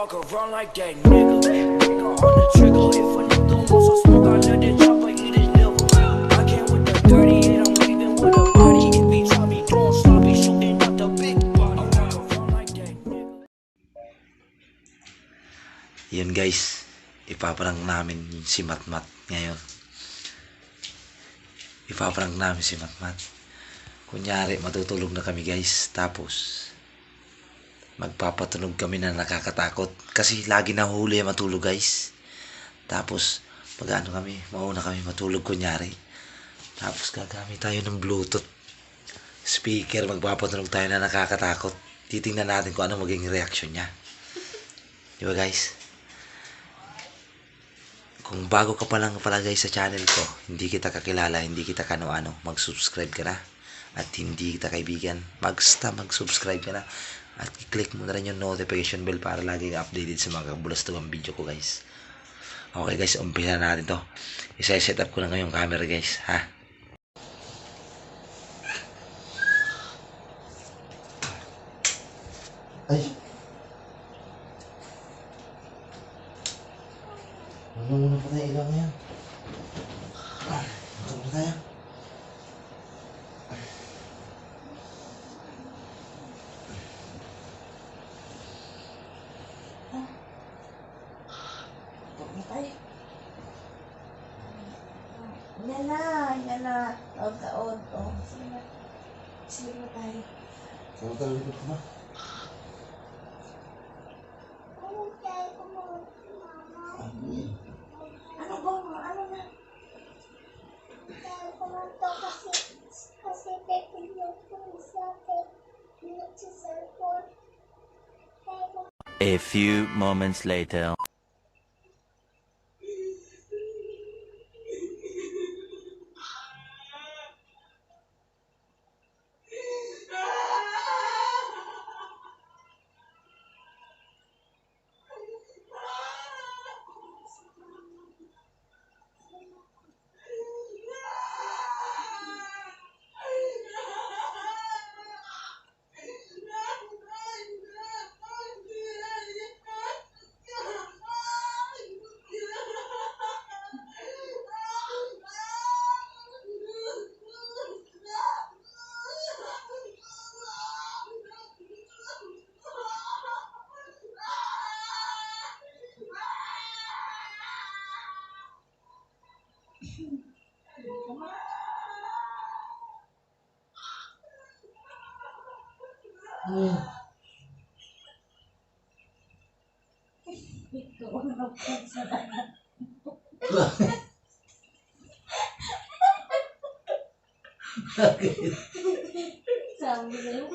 walk around like that nigga. Finger on the trigger. If a nigga wants some smoke, I let it chop and eat his liver. I came with the 38, I'm leaving with a body. If he try me, don't stop, he shooting out the big body. I walk around like that nigga. Yun guys, ipaprank namin si Matmat ngayon. Ipaprank namin si Matmat. Kunyari, matutulog na kami guys. Tapos, magpapatunog kami na nakakatakot. Kasi lagi na huli matulog guys. Tapos, pag-ano kami, mauna kami matulog kunyari. Tapos, gagamit tayo ng Bluetooth speaker. Magpapatunog tayo na nakakatakot. Titingnan natin kung ano maging reaction niya. Diba guys? Kung bago ka pa lang pala guys sa channel ko, hindi kita kakilala, hindi kita kano-ano, mag-subscribe ka na. At hindi kita kaibigan, mag-subscribe ka na. At i-click mo na rin yung notification bell para lagi ka updated sa mga kabulastugang video ko guys. Okay guys, umpisa natin to. Isa-set up ko na ngayong camera guys, ha? Ay! Muna pa tayo ilang yan. Matulog na tayo. Yan na. Taon. Sige na tayo. Saan ka likod ko ba? Ano ba? Ano na? Kasi pepilyo ko sa cellphone. A few moments later. Ito ang nagpagsalaan. Bakit? Sabi na yun.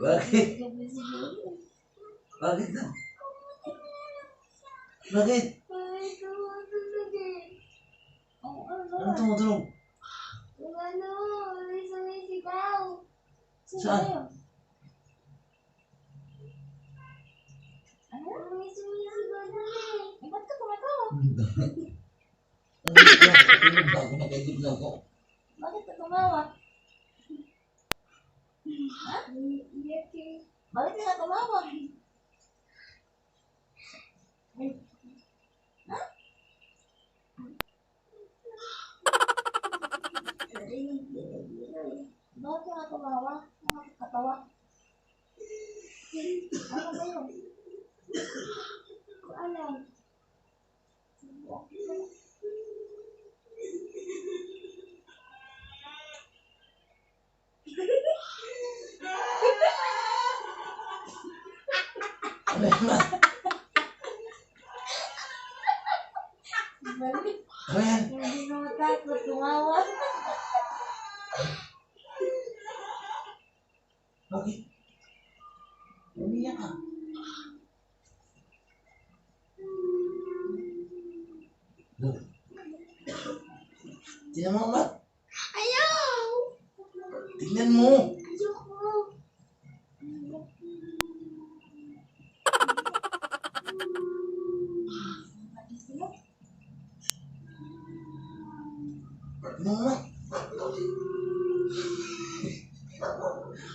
Bakit? Bakit na? Bakit? Ano tumutulog? May sumisigaw. Saan? Ano? May sumisigaw doon eh. Ba't ka tumatawa? Bago nakaigib lang ko. Bakit ka tumawa? Ha? Bakit ka tumawa? Ha? Bakit ka tumawa? Nakakatawa? Ano ba yun? Ko alam. Ano yan ba? Balik. Ano yan? Hindi na matakot. Tumawa. Bakit? Umiyak ka. Tingnan mo ba? Ayaw! Tingnan mo! Ayoko. Tingnan mo!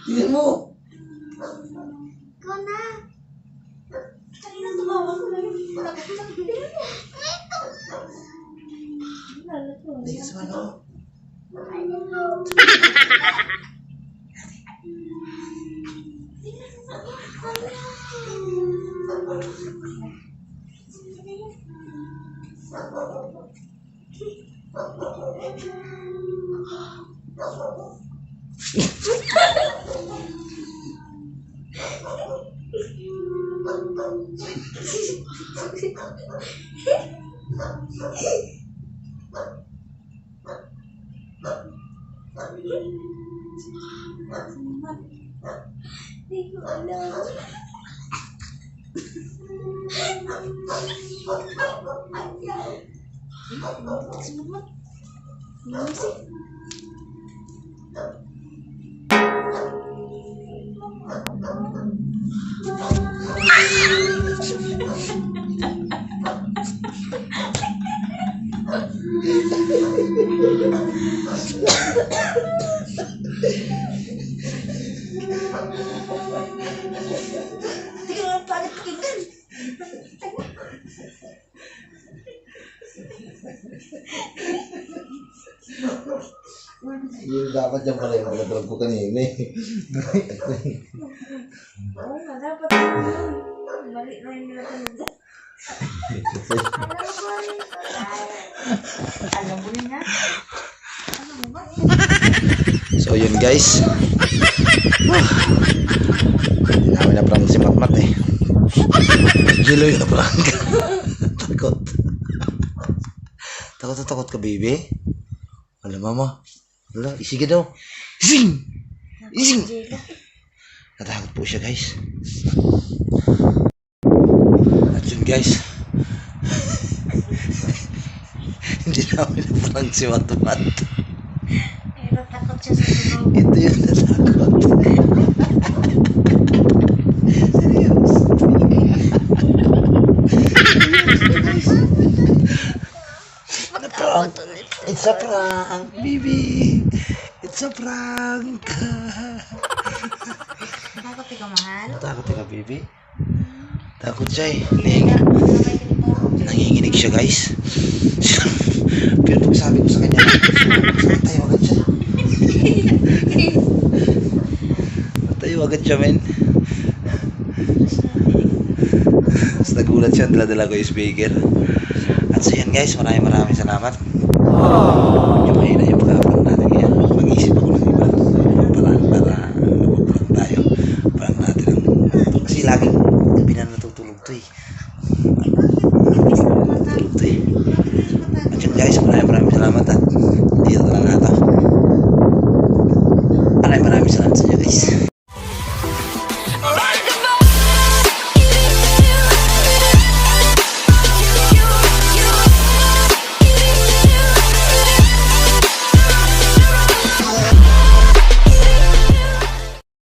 Tingnan mo! Ikaw na. Kanina tumawa Dito sa mga mo. Hindi ko alam. Hindi ko alam paano pakinggan. Yun dapat yan pala yung pagkatrag ko kanina eh. Oo nga, dapat yun. Balik na yung nilatunog. Alam mo rin na. Alam mo ba? So yun guys. Hindi namin na-prank si Matmat eh. Gilo yung na-prank. Takot. Takot ka baby. Wala mama. Wala, isige daw. Ising! Ising! Natakot po siya guys. At yun guys. Hindi namin na-prank si Matmat. Pero takot siya sa tunog. Ito yung natakot. Serious. Na-prank. It's a prank, baby. It's a prank. Takot ikaw, mahal. Natakot ka, baby. Takot siya eh. Sabay ka dito. Nanginginig siya guys. Pero pag sabi ko sa kanya, tayo agad siya. Tayo agad siya, men. Tapos nagulat siya, dala-dala ko yung speaker. At so yan guys, maraming salamat. Yung mahina yung pagkakapag